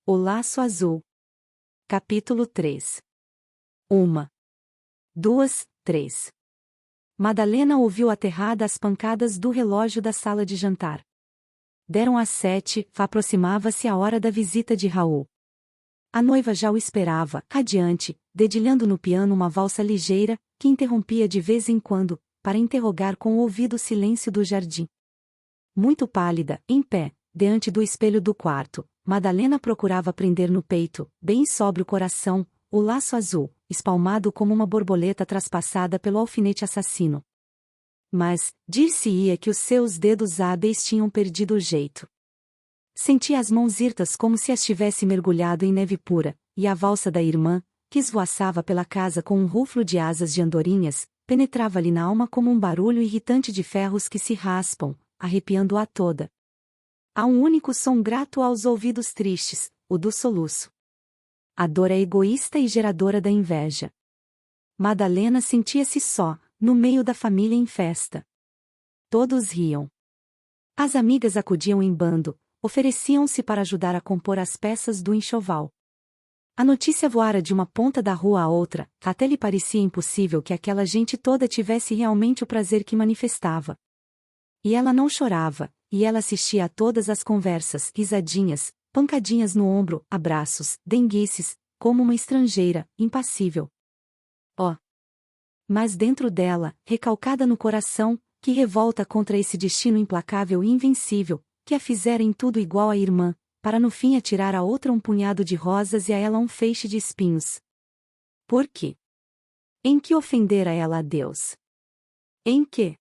O Laço Azul. Capítulo 3. 1, 2, 3. Madalena ouviu aterrada as pancadas do relógio da sala de jantar. Deram às 7, aproximava-se a hora da visita de Raul. A noiva já o esperava, radiante, dedilhando no piano uma valsa ligeira, que interrompia de vez em quando, para interrogar com o ouvido o silêncio do jardim. Muito pálida, em pé, diante do espelho do quarto, Madalena procurava prender no peito, bem sobre o coração, o laço azul, espalmado como uma borboleta traspassada pelo alfinete assassino. Mas, dir-se-ia que os seus dedos hábeis tinham perdido o jeito. Sentia as mãos hirtas como se as tivesse mergulhado em neve pura, e a valsa da irmã, que esvoaçava pela casa com um ruflo de asas de andorinhas, penetrava-lhe na alma como um barulho irritante de ferros que se raspam, arrepiando-a toda. Há um único som grato aos ouvidos tristes, o do soluço. A dor é egoísta e geradora da inveja. Madalena sentia-se só, no meio da família em festa. Todos riam. As amigas acudiam em bando, ofereciam-se para ajudar a compor as peças do enxoval. A notícia voara de uma ponta da rua à outra, até lhe parecia impossível que aquela gente toda tivesse realmente o prazer que manifestava. E ela não chorava, e ela assistia a todas as conversas, risadinhas, pancadinhas no ombro, abraços, denguices, como uma estrangeira, impassível. Oh! Mas dentro dela, recalcada no coração, que revolta contra esse destino implacável e invencível, que a fizera em tudo igual à irmã, para no fim atirar a outra um punhado de rosas e a ela um feixe de espinhos. Por quê? Em que ofendera ela a Deus? Em que?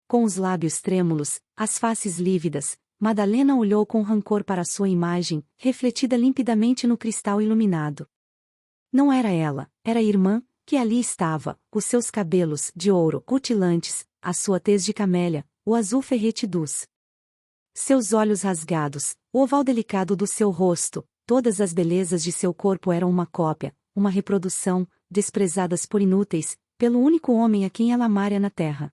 Com os lábios trêmulos, as faces lívidas, Madalena olhou com rancor para sua imagem, refletida limpidamente no cristal iluminado. Não era ela, era a irmã, que ali estava, os seus cabelos, de ouro, rutilantes, a sua tez de camélia, o azul ferrete dos seus olhos rasgados, o oval delicado do seu rosto, todas as belezas de seu corpo eram uma cópia, uma reprodução, desprezadas por inúteis, pelo único homem a quem ela amara na terra.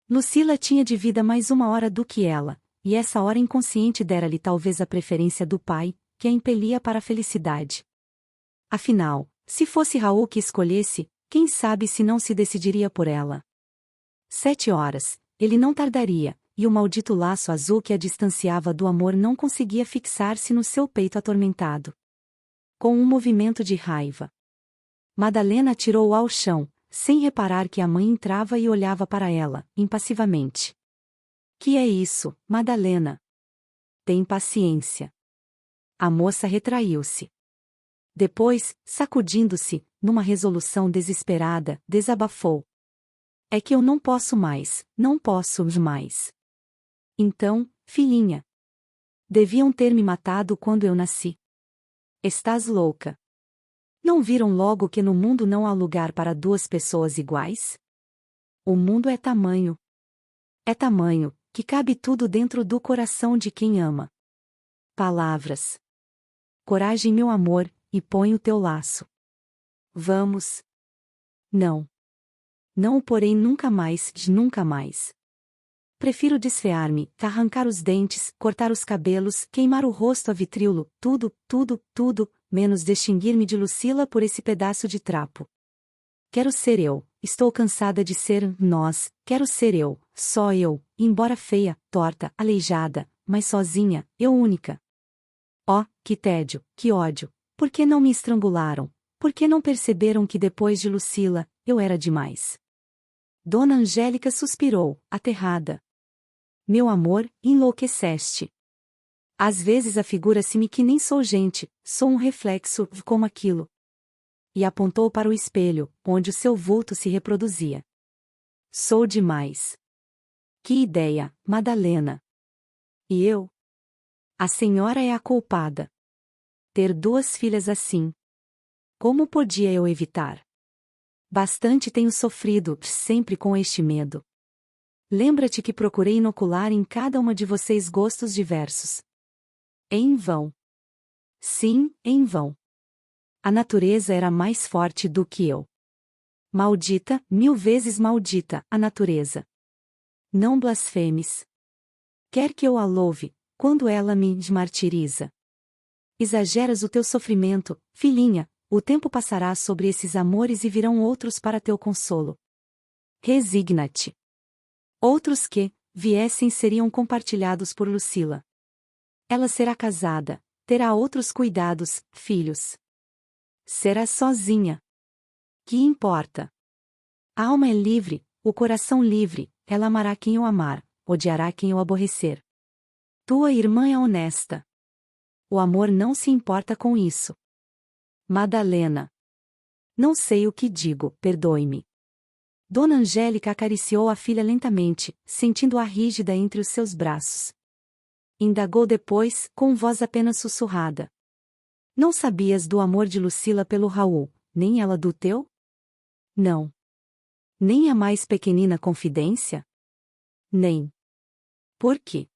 Lucila tinha de vida mais uma hora do que ela, e essa hora inconsciente dera-lhe talvez a preferência do pai, que a impelia para a felicidade. Afinal, se fosse Raul que escolhesse, quem sabe se não se decidiria por ela. 7 horas, ele não tardaria, e o maldito laço azul que a distanciava do amor não conseguia fixar-se no seu peito atormentado. Com um movimento de raiva, Madalena atirou-o ao chão, sem reparar que a mãe entrava e olhava para ela, impassivamente. Que é isso, Madalena? Tem paciência. A moça retraiu-se. Depois, sacudindo-se, numa resolução desesperada, desabafou. É que eu não posso mais, não posso mais. Então, filhinha. Deviam ter me matado quando eu nasci. Estás louca. Não viram logo que no mundo não há lugar para duas pessoas iguais? O mundo é tamanho. É tamanho, que cabe tudo dentro do coração de quem ama. Palavras. Coragem, meu amor, e põe o teu laço. Vamos. Não. Não o porei nunca mais, nunca mais. Prefiro desfear-me, arrancar os dentes, cortar os cabelos, queimar o rosto a vitríolo, tudo, tudo, tudo, menos distinguir-me de Lucila por esse pedaço de trapo. Quero ser eu, estou cansada de ser nós, quero ser eu, só eu, embora feia, torta, aleijada, mas sozinha, eu única. Oh, que tédio, que ódio, por que não me estrangularam? Por que não perceberam que depois de Lucila, eu era demais? Dona Angélica suspirou, aterrada. Meu amor, enlouqueceste. Às vezes afigura-se-me que nem sou gente, sou um reflexo, como aquilo. E apontou para o espelho, onde o seu vulto se reproduzia. Sou demais. Que ideia, Madalena. E eu? A senhora é a culpada. Ter 2 filhas assim. Como podia eu evitar? Bastante tenho sofrido, sempre com este medo. Lembra-te que procurei inocular em cada uma de vocês gostos diversos. Em vão. Sim, em vão. A natureza era mais forte do que eu. Maldita, 1000 vezes maldita, a natureza. Não blasfemes. Quer que eu a louve, quando ela me martiriza. Exageras o teu sofrimento, filhinha, o tempo passará sobre esses amores e virão outros para teu consolo. Resigna-te. Outros que viessem seriam compartilhados por Lucila. Ela será casada, terá outros cuidados, filhos. Será sozinha. Que importa? A alma é livre, o coração livre, ela amará quem o amar, odiará quem o aborrecer. Tua irmã é honesta. O amor não se importa com isso. Madalena. Não sei o que digo, perdoe-me. Dona Angélica acariciou a filha lentamente, sentindo-a rígida entre os seus braços. Indagou depois, com voz apenas sussurrada. Não sabias do amor de Lucila pelo Raul, nem ela do teu? Não. Nem a mais pequenina confidência? Nem. Por quê?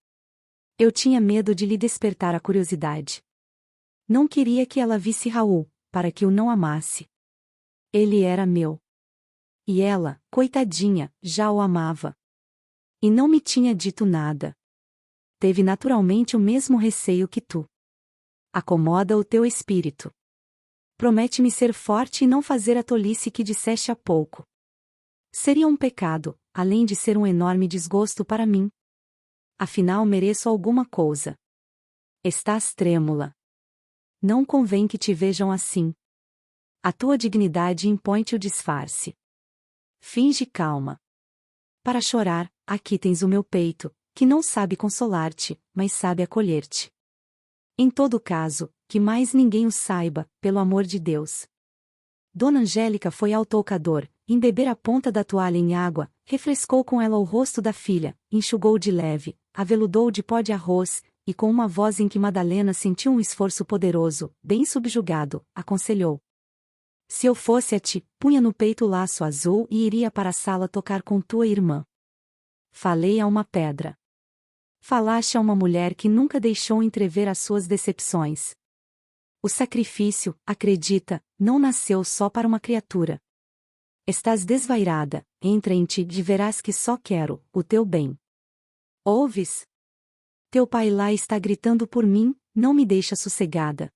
Eu tinha medo de lhe despertar a curiosidade. Não queria que ela visse Raul, para que o não amasse. Ele era meu. E ela, coitadinha, já o amava. E não me tinha dito nada. Teve naturalmente o mesmo receio que tu. Acomoda o teu espírito. Promete-me ser forte e não fazer a tolice que disseste há pouco. Seria um pecado, além de ser um enorme desgosto para mim. Afinal mereço alguma coisa. Estás trêmula. Não convém que te vejam assim. A tua dignidade impõe-te o disfarce. Finge calma. Para chorar, aqui tens o meu peito, que não sabe consolar-te, mas sabe acolher-te. Em todo caso, que mais ninguém o saiba, pelo amor de Deus. Dona Angélica foi ao toucador, embeber a ponta da toalha em água, refrescou com ela o rosto da filha, enxugou de leve, aveludou de pó de arroz, e com uma voz em que Madalena sentiu um esforço poderoso, bem subjugado, aconselhou. Se eu fosse a ti, punha no peito o laço azul e iria para a sala tocar com tua irmã. Falei a uma pedra. Falaste a uma mulher que nunca deixou entrever as suas decepções. O sacrifício, acredita, não nasceu só para uma criatura. Estás desvairada, entra em ti e verás que só quero o teu bem. Ouves? Teu pai lá está gritando por mim, não me deixa sossegada.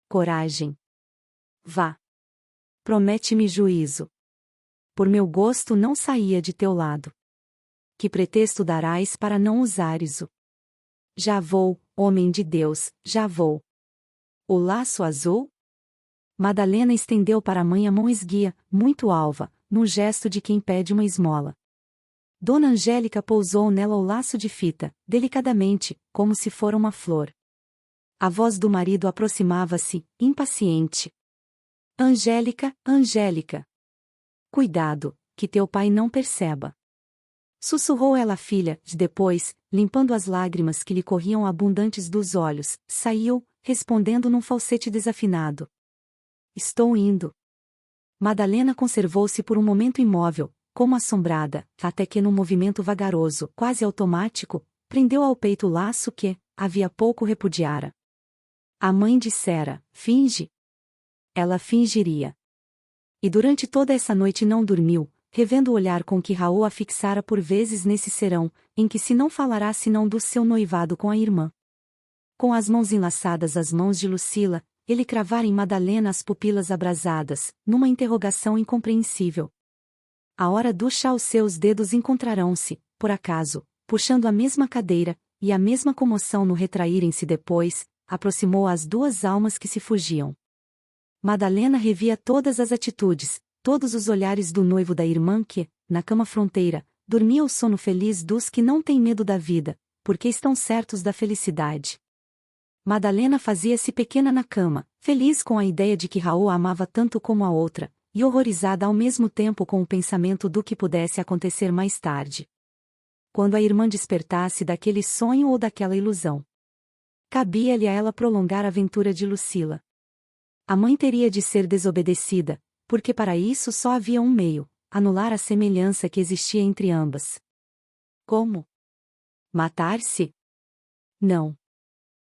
Coragem. Vá. Promete-me juízo. Por meu gosto não saía de teu lado. Que pretexto darás para não usares-o? Já vou, homem de Deus, já vou. O laço azul? Madalena estendeu para a mãe a mão esguia, muito alva, num gesto de quem pede uma esmola. Dona Angélica pousou nela o laço de fita, delicadamente, como se fora uma flor. A voz do marido aproximava-se, impaciente. Angélica, Angélica. Cuidado, que teu pai não perceba. Sussurrou ela à filha, depois, limpando as lágrimas que lhe corriam abundantes dos olhos, saiu, respondendo num falsete desafinado. Estou indo. Madalena conservou-se por um momento imóvel, como assombrada, até que num movimento vagaroso, quase automático, prendeu ao peito o laço que, havia pouco repudiara. A mãe dissera, finge. Ela fingiria. E durante toda essa noite não dormiu, revendo o olhar com que Raul a fixara por vezes nesse serão, em que se não falará senão do seu noivado com a irmã. Com as mãos enlaçadas às mãos de Lucila, ele cravara em Madalena as pupilas abrasadas, numa interrogação incompreensível. A hora do chá os seus dedos encontrarão-se, por acaso, puxando a mesma cadeira, e a mesma comoção no retraírem-se depois, aproximou as duas almas que se fugiam. Madalena revia todas as atitudes, todos os olhares do noivo da irmã que, na cama fronteira, dormia o sono feliz dos que não têm medo da vida, porque estão certos da felicidade. Madalena fazia-se pequena na cama, feliz com a ideia de que Raul a amava tanto como a outra, e horrorizada ao mesmo tempo com o pensamento do que pudesse acontecer mais tarde. Quando a irmã despertasse daquele sonho ou daquela ilusão. Cabia-lhe a ela prolongar a aventura de Lucila. A mãe teria de ser desobedecida, porque para isso só havia um meio, anular a semelhança que existia entre ambas. Como? Matar-se? Não.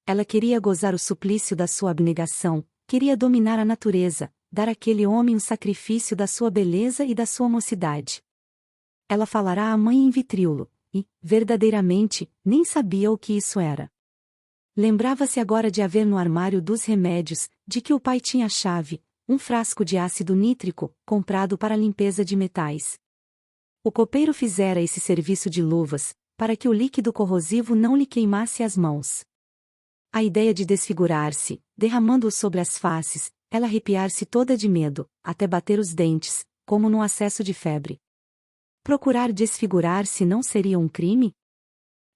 Ela queria gozar o suplício da sua abnegação, queria dominar a natureza, dar àquele homem o sacrifício da sua beleza e da sua mocidade. Ela falará à mãe em vitríolo, e, verdadeiramente, nem sabia o que isso era. Lembrava-se agora de haver no armário dos remédios, de que o pai tinha a chave, um frasco de ácido nítrico, comprado para a limpeza de metais. O copeiro fizera esse serviço de luvas, para que o líquido corrosivo não lhe queimasse as mãos. A ideia de desfigurar-se, derramando-o sobre as faces, ela arrepiar-se toda de medo, até bater os dentes, como num acesso de febre. Procurar desfigurar-se não seria um crime?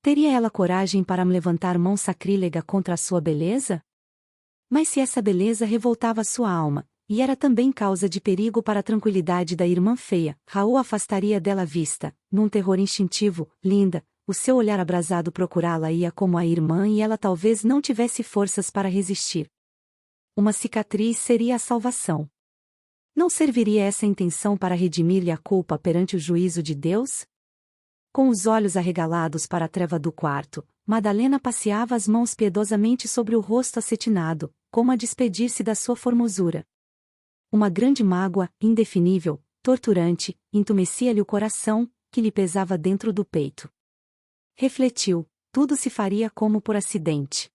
Teria ela coragem para levantar mão sacrílega contra a sua beleza? Mas se essa beleza revoltava sua alma, e era também causa de perigo para a tranquilidade da irmã feia, Raul afastaria dela a vista, num terror instintivo, linda, o seu olhar abrasado procurá-la ia como a irmã e ela talvez não tivesse forças para resistir. Uma cicatriz seria a salvação. Não serviria essa intenção para redimir-lhe a culpa perante o juízo de Deus? Com os olhos arregalados para a treva do quarto, Madalena passeava as mãos piedosamente sobre o rosto acetinado, como a despedir-se da sua formosura. Uma grande mágoa, indefinível, torturante, entumecia-lhe o coração, que lhe pesava dentro do peito. Refletiu, tudo se faria como por acidente.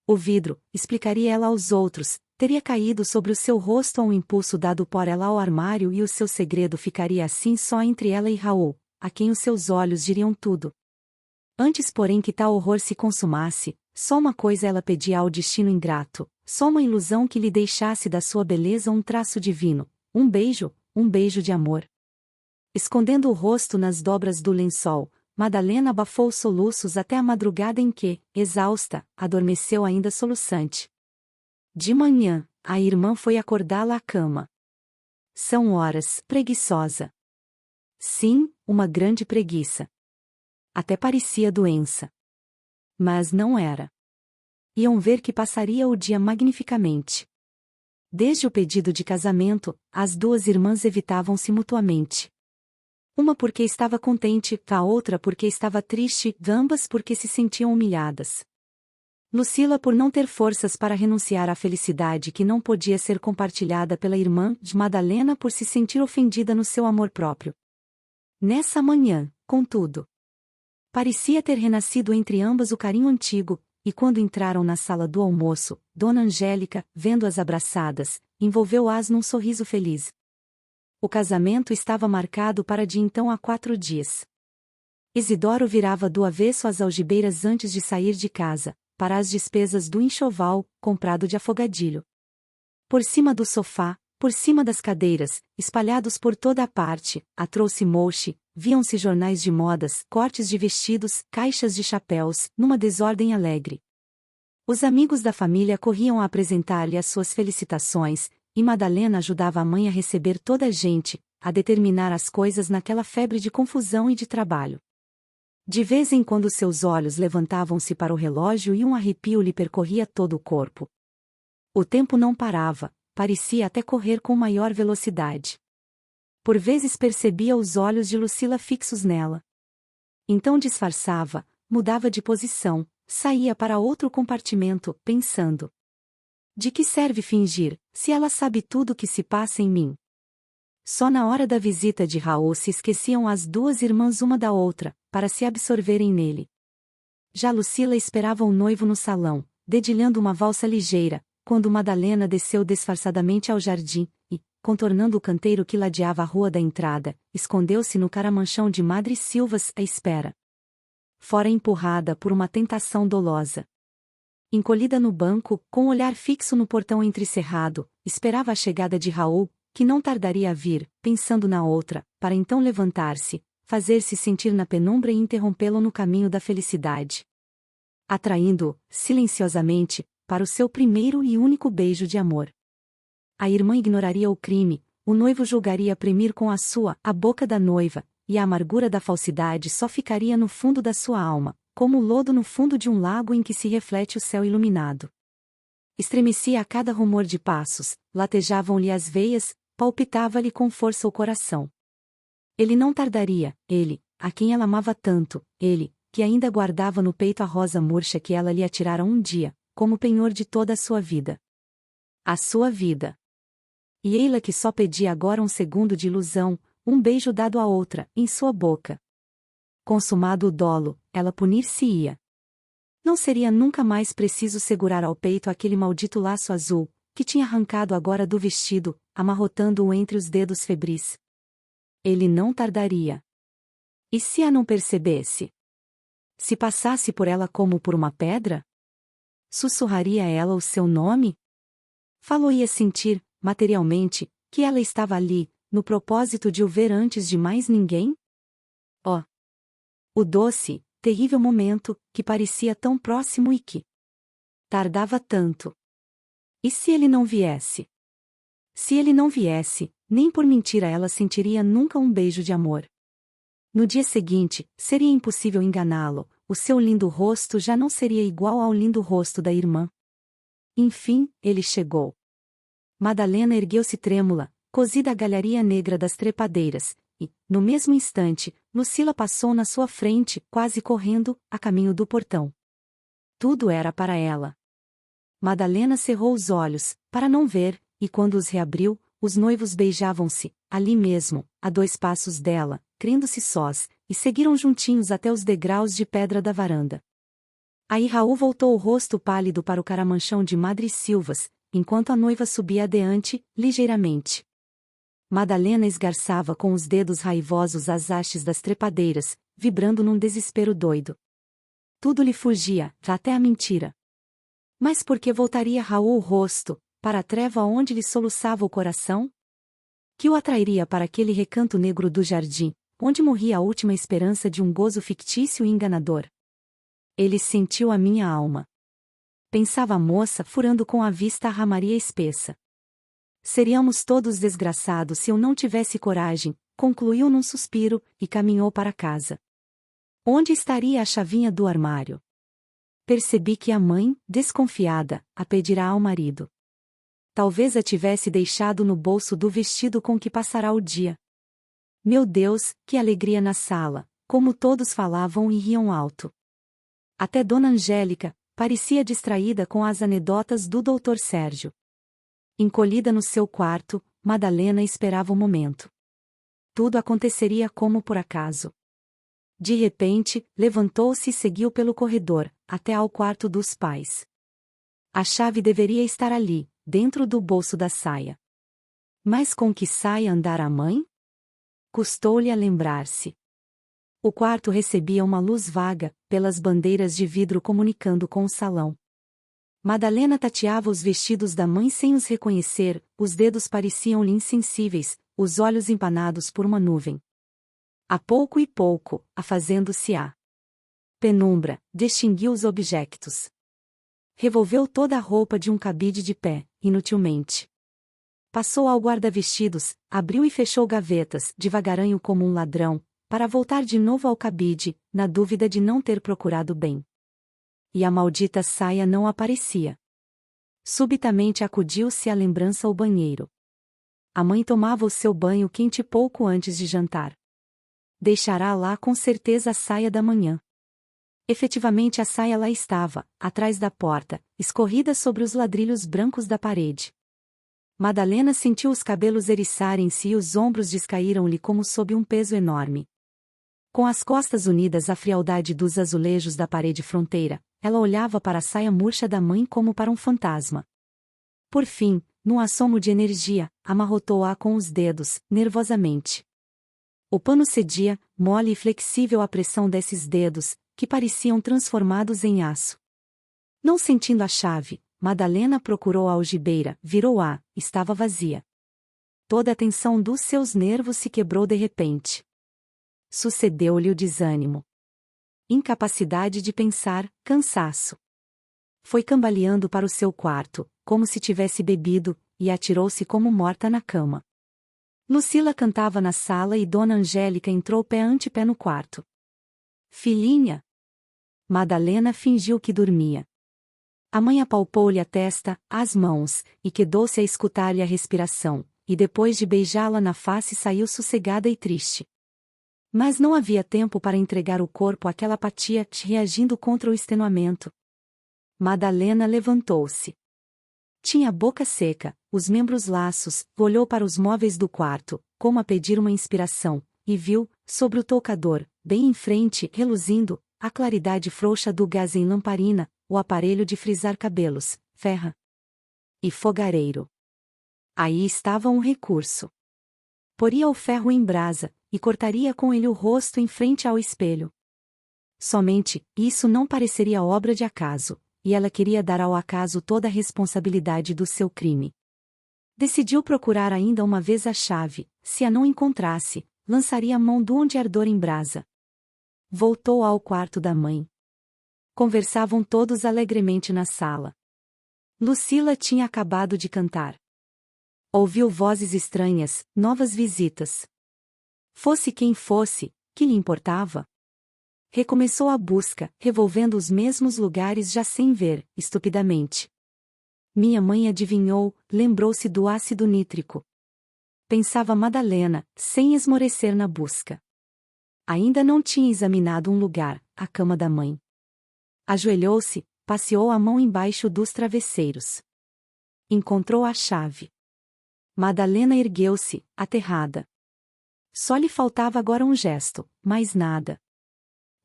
O vidro, explicaria ela aos outros, teria caído sobre o seu rosto a um impulso dado por ela ao armário e o seu segredo ficaria assim só entre ela e Raul, a quem os seus olhos diriam tudo. Antes porém que tal horror se consumasse, só uma coisa ela pedia ao destino ingrato, só uma ilusão que lhe deixasse da sua beleza um traço divino, um beijo de amor. Escondendo o rosto nas dobras do lençol, Madalena abafou os soluços até a madrugada em que, exausta, adormeceu ainda soluçante. De manhã, a irmã foi acordá-la à cama. São horas, preguiçosa. Sim, uma grande preguiça. Até parecia doença. Mas não era. Iam ver que passaria o dia magnificamente. Desde o pedido de casamento, as duas irmãs evitavam-se mutuamente. Uma porque estava contente, a outra porque estava triste, ambas porque se sentiam humilhadas. Lucila por não ter forças para renunciar à felicidade que não podia ser compartilhada pela irmã, de Madalena por se sentir ofendida no seu amor próprio. Nessa manhã, contudo, parecia ter renascido entre ambas o carinho antigo, e quando entraram na sala do almoço, Dona Angélica, vendo-as abraçadas, envolveu-as num sorriso feliz. O casamento estava marcado para de então a 4 dias. Isidoro virava do avesso as algibeiras antes de sair de casa, para as despesas do enxoval, comprado de afogadilho. Por cima do sofá, por cima das cadeiras, espalhados por toda a parte, a trouxe-moche, viam-se jornais de modas, cortes de vestidos, caixas de chapéus, numa desordem alegre. Os amigos da família corriam a apresentar-lhe as suas felicitações, e Madalena ajudava a mãe a receber toda a gente, a determinar as coisas naquela febre de confusão e de trabalho. De vez em quando seus olhos levantavam-se para o relógio e um arrepio lhe percorria todo o corpo. O tempo não parava, parecia até correr com maior velocidade. Por vezes percebia os olhos de Lucila fixos nela. Então disfarçava, mudava de posição, saía para outro compartimento, pensando: de que serve fingir, se ela sabe tudo o que se passa em mim? Só na hora da visita de Raul se esqueciam as duas irmãs uma da outra, para se absorverem nele. Já Lucila esperava o noivo no salão, dedilhando uma valsa ligeira, quando Madalena desceu disfarçadamente ao jardim, e, contornando o canteiro que ladeava a rua da entrada, escondeu-se no caramanchão de Madre Silvas à espera. Fora empurrada por uma tentação dolosa. Encolhida no banco, com o olhar fixo no portão entrecerrado, esperava a chegada de Raul, que não tardaria a vir, pensando na outra, para então levantar-se, fazer-se sentir na penumbra e interrompê-lo no caminho da felicidade. Atraindo-o, silenciosamente, para o seu primeiro e único beijo de amor. A irmã ignoraria o crime, o noivo julgaria premir com a sua, a boca da noiva, e a amargura da falsidade só ficaria no fundo da sua alma, como o lodo no fundo de um lago em que se reflete o céu iluminado. Estremecia a cada rumor de passos, latejavam-lhe as veias, palpitava-lhe com força o coração. Ele não tardaria, ele, a quem ela amava tanto, ele, que ainda guardava no peito a rosa murcha que ela lhe atirara um dia, como penhor de toda a sua vida. A sua vida. E ei-la que só pedia agora um segundo de ilusão, um beijo dado à outra, em sua boca. Consumado o dolo, ela punir-se-ia. Não seria nunca mais preciso segurar ao peito aquele maldito laço azul, que tinha arrancado agora do vestido, amarrotando-o entre os dedos febris. Ele não tardaria. E se a não percebesse? Se passasse por ela como por uma pedra? Sussurraria ela o seu nome? Falou-ia sentir, materialmente, que ela estava ali, no propósito de o ver antes de mais ninguém? Oh! O doce, terrível momento, que parecia tão próximo e que tardava tanto. E se ele não viesse? Se ele não viesse, nem por mentira ela sentiria nunca um beijo de amor. No dia seguinte, seria impossível enganá-lo, o seu lindo rosto já não seria igual ao lindo rosto da irmã. Enfim, ele chegou. Madalena ergueu-se trêmula, cozida à galharia negra das trepadeiras, e, no mesmo instante, Lucila passou na sua frente, quase correndo, a caminho do portão. Tudo era para ela. Madalena cerrou os olhos, para não ver, e quando os reabriu, os noivos beijavam-se, ali mesmo, a 2 passos dela, crendo-se sós, e seguiram juntinhos até os degraus de pedra da varanda. Aí Raul voltou o rosto pálido para o caramanchão de Madre Silvas, enquanto a noiva subia adiante, ligeiramente. Madalena esgarçava com os dedos raivosos as hastes das trepadeiras, vibrando num desespero doido. Tudo lhe fugia, até a mentira. Mas por que voltaria Raul o rosto, para a treva onde lhe soluçava o coração? Que o atrairia para aquele recanto negro do jardim, onde morria a última esperança de um gozo fictício e enganador? Ele sentiu a minha alma. Pensava a moça furando com a vista a ramaria espessa. Seríamos todos desgraçados se eu não tivesse coragem, concluiu num suspiro, e caminhou para casa. Onde estaria a chavinha do armário? Percebi que a mãe, desconfiada, a pedirá ao marido. Talvez a tivesse deixado no bolso do vestido com que passará o dia. Meu Deus, que alegria na sala, como todos falavam e riam alto. Até Dona Angélica parecia distraída com as anedotas do Dr. Sérgio. Encolhida no seu quarto, Madalena esperava o momento. Tudo aconteceria como por acaso. De repente, levantou-se e seguiu pelo corredor, até ao quarto dos pais. A chave deveria estar ali, dentro do bolso da saia. Mas com que saia andara a mãe? Custou-lhe a lembrar-se. O quarto recebia uma luz vaga, pelas bandeiras de vidro comunicando com o salão. Madalena tateava os vestidos da mãe sem os reconhecer, os dedos pareciam-lhe insensíveis, os olhos empanados por uma nuvem. A pouco e pouco, afazendo-se a penumbra, distinguiu os objetos. Revolveu toda a roupa de um cabide de pé, inutilmente. Passou ao guarda-vestidos, abriu e fechou gavetas, devagaranho como um ladrão, para voltar de novo ao cabide, na dúvida de não ter procurado bem. E a maldita saia não aparecia. Subitamente acudiu-se à lembrança ao banheiro. A mãe tomava o seu banho quente pouco antes de jantar. Deixará lá com certeza a saia da manhã. Efetivamente a saia lá estava, atrás da porta, escorrida sobre os ladrilhos brancos da parede. Madalena sentiu os cabelos eriçarem-se e os ombros descaíram-lhe como sob um peso enorme. Com as costas unidas à frialdade dos azulejos da parede fronteira, ela olhava para a saia murcha da mãe como para um fantasma. Por fim, num assomo de energia, amarrotou-a com os dedos, nervosamente. O pano cedia, mole e flexível à pressão desses dedos, que pareciam transformados em aço. Não sentindo a chave, Madalena procurou a algibeira, virou-a, estava vazia. Toda a tensão dos seus nervos se quebrou de repente. Sucedeu-lhe o desânimo. Incapacidade de pensar, cansaço. Foi cambaleando para o seu quarto, como se tivesse bebido, e atirou-se como morta na cama. Lucila cantava na sala e Dona Angélica entrou pé ante pé no quarto. Filhinha! Madalena fingiu que dormia. A mãe apalpou-lhe a testa, as mãos, e quedou-se a escutar-lhe a respiração, e depois de beijá-la na face saiu sossegada e triste. Mas não havia tempo para entregar o corpo àquela apatia, reagindo contra o extenuamento. Madalena levantou-se. Tinha a boca seca, os membros laços, olhou para os móveis do quarto, como a pedir uma inspiração, e viu, sobre o toucador, bem em frente, reluzindo, a claridade frouxa do gás em lamparina, o aparelho de frisar cabelos, ferra e fogareiro. Aí estava um recurso. Poria o ferro em brasa, e cortaria com ele o rosto em frente ao espelho. Somente, isso não pareceria obra de acaso, e ela queria dar ao acaso toda a responsabilidade do seu crime. Decidiu procurar ainda uma vez a chave, se a não encontrasse, lançaria a mão do onde ardor em brasa. Voltou ao quarto da mãe. Conversavam todos alegremente na sala. Lucila tinha acabado de cantar. Ouviu vozes estranhas, novas visitas. Fosse quem fosse, que lhe importava? Recomeçou a busca, revolvendo os mesmos lugares já sem ver, estupidamente. Minha mãe adivinhou, lembrou-se do ácido nítrico. Pensava Madalena, sem esmorecer na busca. Ainda não tinha examinado um lugar, a cama da mãe. Ajoelhou-se, passeou a mão embaixo dos travesseiros. Encontrou a chave. Madalena ergueu-se, aterrada. Só lhe faltava agora um gesto, mais nada.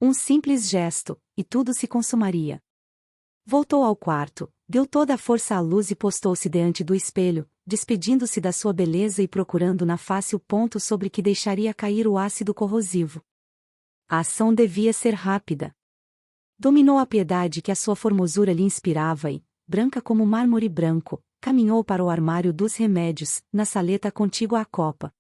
Um simples gesto, e tudo se consumaria. Voltou ao quarto, deu toda a força à luz e postou-se diante do espelho, despedindo-se da sua beleza e procurando na face o ponto sobre que deixaria cair o ácido corrosivo. A ação devia ser rápida. Dominou a piedade que a sua formosura lhe inspirava e, branca como mármore branco, caminhou para o armário dos remédios, na saleta contígua à copa.